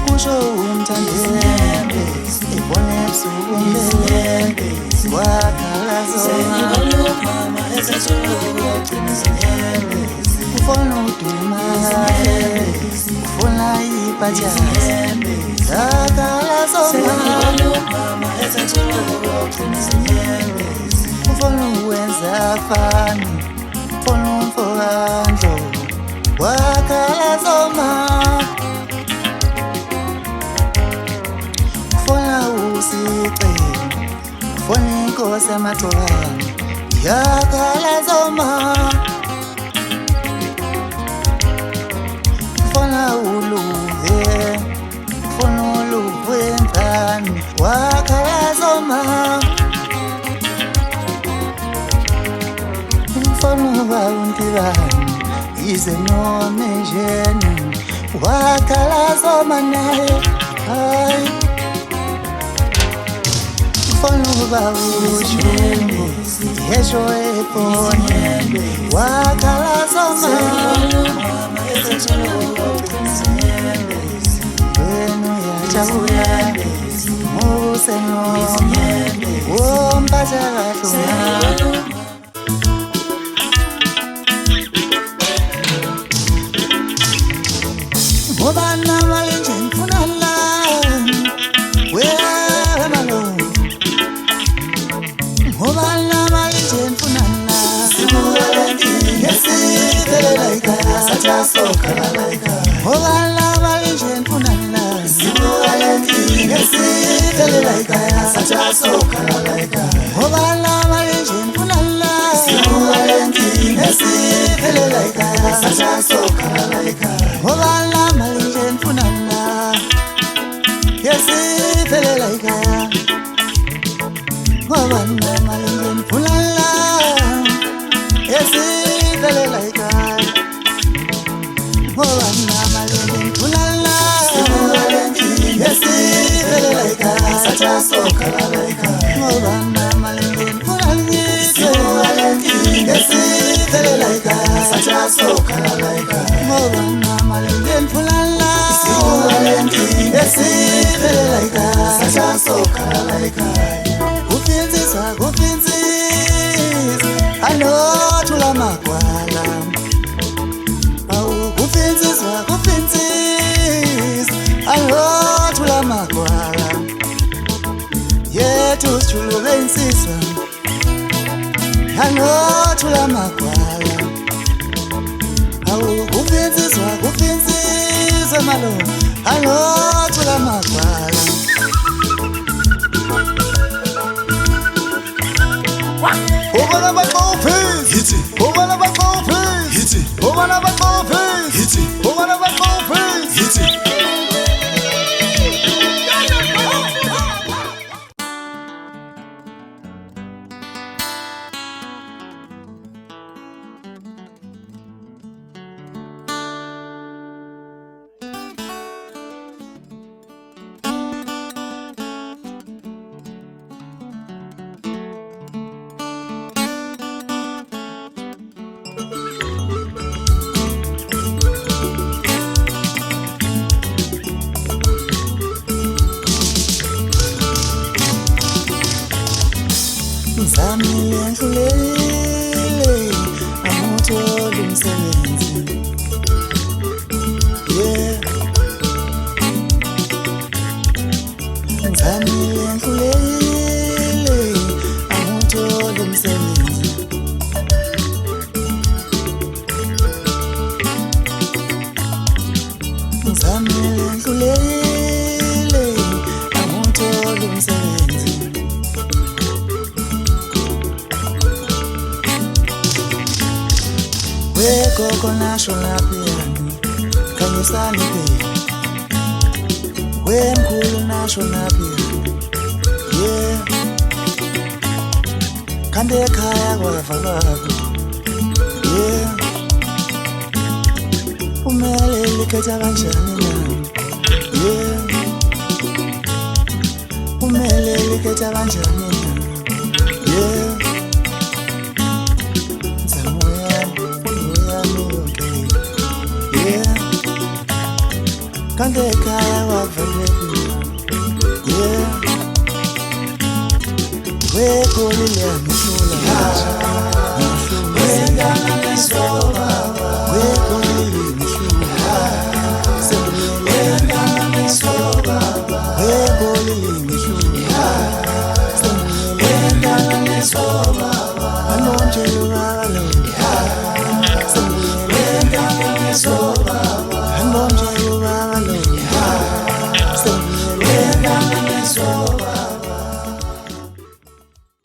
kusho umthandele ibone ebusuku umbele wakhala zona ufuna uduma ufuna ibhajazi wakhala zona ufuna uwenza fani ufuna umfokandlo wakhala zona ufuna usice ufuna inkosi yamaxolani yakhala zona ufuna uluve ufuna uluve mfani wakhala zona ufuna uba untibani ize nome jeni wakhala zona naye hayi ufuna uba ujeni yesho efoni wakhala zona wena uyajabuya ngokusenoma wompatha kahle ngoba namali nje ngifuna la wewe malo ngoba namali nje ngifuna la sibukalenti ngesivela ekhaya sajasoka la ekhaya ngoba namali nje ngifuna la sibukalenti ngesivela ekhaya sajasoka la ekhaya ngoba namali nje ngifuna la sibukalenti ngesivela ekhaya sajasoka la ekhaya ngoba namali nje ngifuna la yesivelela ekhaya ngoba namali nje ngifuna la yesivelela ekhaya ngoba namali nje ngifuna la yesivelela ekhaya sajasoka la ekhaya ngoba namali nje ngifuna yesivelela ekhaya sajasoka la ekhaya ngoba namali nje ngifuna la yesivelela ekhaya sajasoka la ekhaya kufinsisa anothula magwala awu kufinsisa anothula magwala yethu sijuluke insizwa anothula magwala awu kufinsisa malo anothula magwala Obana bakophi yithi obana bakophi yithi obana bakophi yithi obana bakophi yithi Zamile nhlulele amuthola umsebenzi yeah Zamile nhlulele amuthola umsebenzi Zamile nhlulele amuthola umsebenzi Koko nasho lapiyani kanyisani phela wemkhulu nasho lapiyani yeah kanti ekhaya kwavalapho yeah kumele likhetha kanjani na yeah kumele likhetha kanjani na yeah yeah kange kaya wavele yeah we kolile mshula wenda mesoba we kolile mshula wenda mesoba we kolile mshula wenda mesoba anonje yalo wenda mesoba